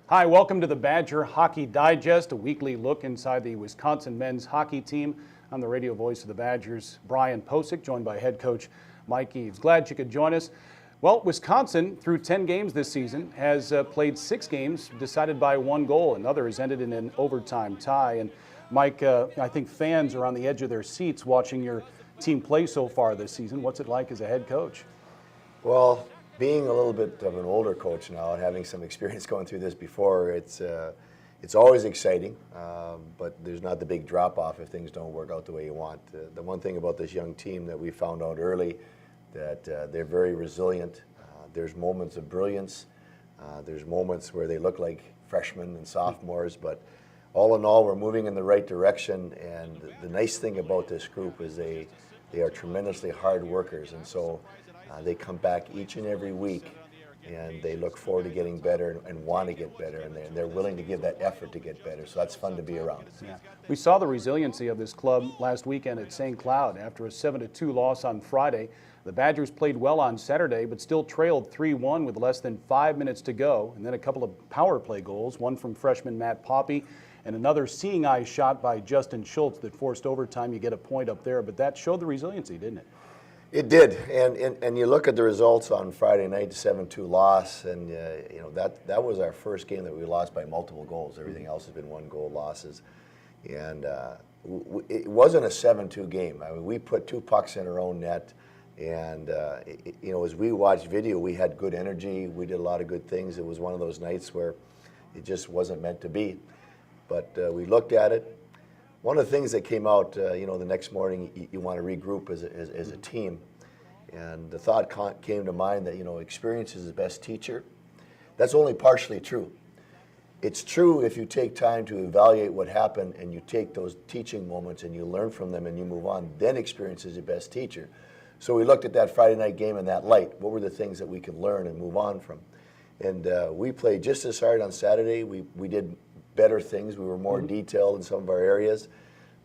Hi, welcome to the Badger Hockey Digest, a weekly look inside the Wisconsin men's hockey team. I'm the radio voice of the Badgers, Brian Posick, joined by head coach Mike Eaves. Glad you could join us. Well, Wisconsin, through 10 games this season, has played 6 games decided by 1 goal. Another has ended in an overtime tie. And Mike, I think fans are on the edge of their seats watching your team play so far this season. What's it like as a head coach? Well, being a little bit of an older coach now and having some experience going through this before, it's always exciting, but there's not the big drop-off if things don't work out the way you want. The one thing about this young team that we found out early, that they're very resilient. There's moments of brilliance. There's moments where they look like freshmen and sophomores, but all in all, we're moving in the right direction, and the nice thing about this group is they are tremendously hard workers, and so they come back each and every week, and they look forward to getting better and want to get better, and they're willing to give that effort to get better. So that's fun to be around. Yeah. We saw the resiliency of this club last weekend at St. Cloud. After a 7-2 loss on Friday, the Badgers played well on Saturday, but still trailed 3-1 with less than 5 minutes to go. And then a couple of power play goals, one from freshman Matt Poppy and another seeing eye shot by Justin Schultz that forced overtime. You get a point up there, but that showed the resiliency, didn't it? It did, and you look at the results on Friday night, 7-2 loss, and you know that was our first game that we lost by multiple goals. Everything else has been 1-goal losses, and it wasn't a 7-2 game. I mean, we put 2 pucks in our own net, and you know, as we watched video, we had good energy. We did a lot of good things. It was one of those nights where it just wasn't meant to be, but we looked at it. One of the things that came out, you know, the next morning, you want to regroup as a team. And the thought came to mind that, you know, experience is the best teacher. That's only partially true. It's true if you take time to evaluate what happened and you take those teaching moments and you learn from them and you move on, then experience is the best teacher. So we looked at that Friday night game in that light. What were the things that we could learn and move on from? And we played just as hard on Saturday. We did better things. We were more detailed in some of our areas,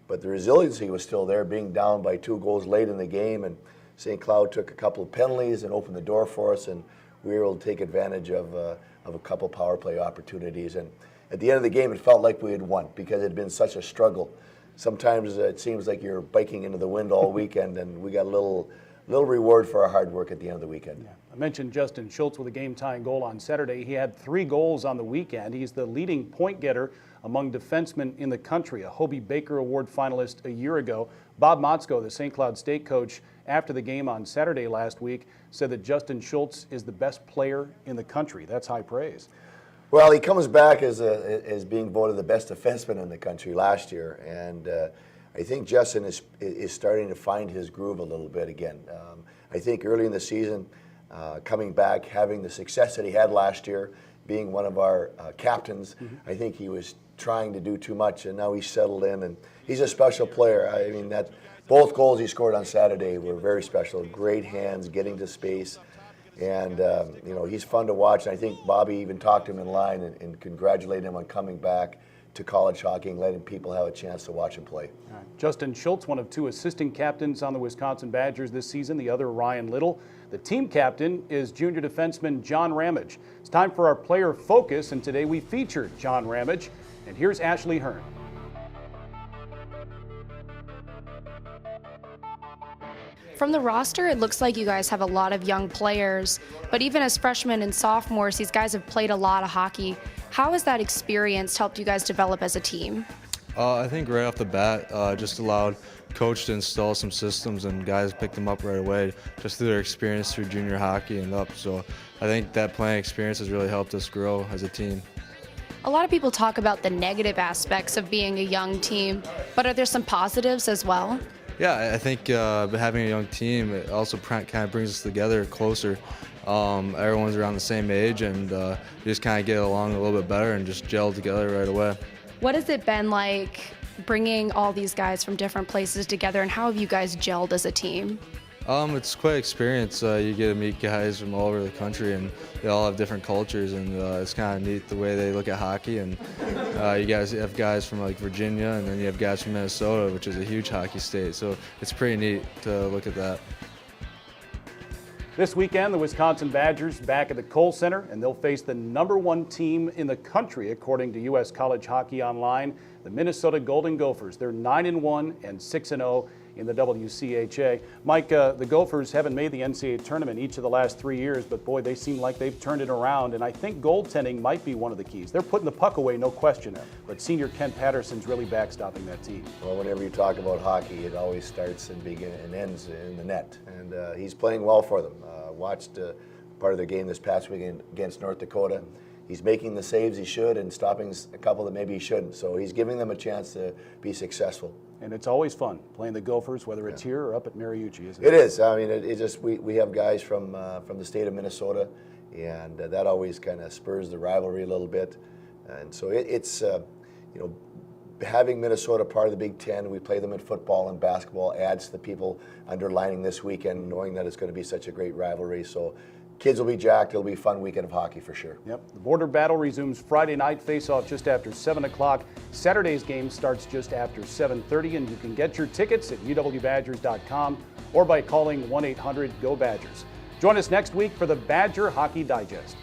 but the resiliency was still there, being down by 2 goals late in the game, and St. Cloud took a couple of penalties and opened the door for us, and we were able to take advantage of a couple power play opportunities. And at the end of the game, it felt like we had won because it had been such a struggle. Sometimes it seems like you're biking into the wind all weekend, and we got a little reward for our hard work at the end of the weekend. Yeah. I mentioned Justin Schultz with a game-tying goal on Saturday. He had 3 goals on the weekend. He's the leading point getter among defensemen in the country, a Hobie Baker Award finalist a year ago. Bob Motzko, the St. Cloud State coach, after the game on Saturday last week, said that Justin Schultz is the best player in the country. That's high praise. Well, he comes back as being voted the best defenseman in the country last year, and I think Justin is starting to find his groove a little bit again. I think early in the season, coming back, having the success that he had last year, being one of our captains, I think he was trying to do too much, and now he's settled in, and he's a special player. I mean, both goals he scored on Saturday were very special. Great hands, getting to space, and you know, he's fun to watch. And I think Bobby even talked to him in line and congratulated him on coming back to college hockey and letting people have a chance to watch him play. Justin Schultz, one of 2 assistant captains on the Wisconsin Badgers this season, the other Ryan Little. The team captain is junior defenseman John Ramage. It's time for our player focus, and today we featured John Ramage. And here's Ashley Hearn. From the roster, it looks like you guys have a lot of young players, but even as freshmen and sophomores, these guys have played a lot of hockey. How has that experience helped you guys develop as a team? I think right off the bat, just allowed coach to install some systems, and guys picked them up right away just through their experience through junior hockey and up. So I think that playing experience has really helped us grow as a team. A lot of people talk about the negative aspects of being a young team, but are there some positives as well? Yeah, I think having a young team, it also kind of brings us together closer. Everyone's around the same age, and you just kind of get along a little bit better and just gel together right away. What has it been like bringing all these guys from different places together, and how have you guys gelled as a team? It's quite an experience. You get to meet guys from all over the country, and they all have different cultures, and it's kind of neat the way they look at hockey. And you guys have guys from like Virginia, and then you have guys from Minnesota, which is a huge hockey state. So it's pretty neat to look at that. This weekend, the Wisconsin Badgers back at the Kohl Center, and they'll face the #1 team in the country, according to U.S. College Hockey Online, the Minnesota Golden Gophers. They're 9-1 and 6-0 in the WCHA. Mike, the Gophers haven't made the NCAA tournament each of the last 3 years, but boy, they seem like they've turned it around, and I think goaltending might be one of the keys. They're putting the puck away, no question, but senior Kent Patterson's really backstopping that team. Well, whenever you talk about hockey, it always starts and ends in the net, and he's playing well for them. Watched part of their game this past weekend against North Dakota. He's making the saves he should and stopping a couple that maybe he shouldn't. So he's giving them a chance to be successful. And it's always fun playing the Gophers, whether it's here or up at Mariucci, isn't it? It is. I mean, it just we have guys from the state of Minnesota, and that always kind of spurs the rivalry a little bit. And so it's having Minnesota part of the Big Ten. We play them in football and basketball. Adds to the people underlining this weekend, knowing that it's going to be such a great rivalry. So kids will be jacked. It'll be a fun weekend of hockey for sure. Yep. The border battle resumes Friday night, face-off just after 7 o'clock. Saturday's game starts just after 7:30, and you can get your tickets at uwbadgers.com or by calling 1-800-GO-BADGERS. Join us next week for the Badger Hockey Digest.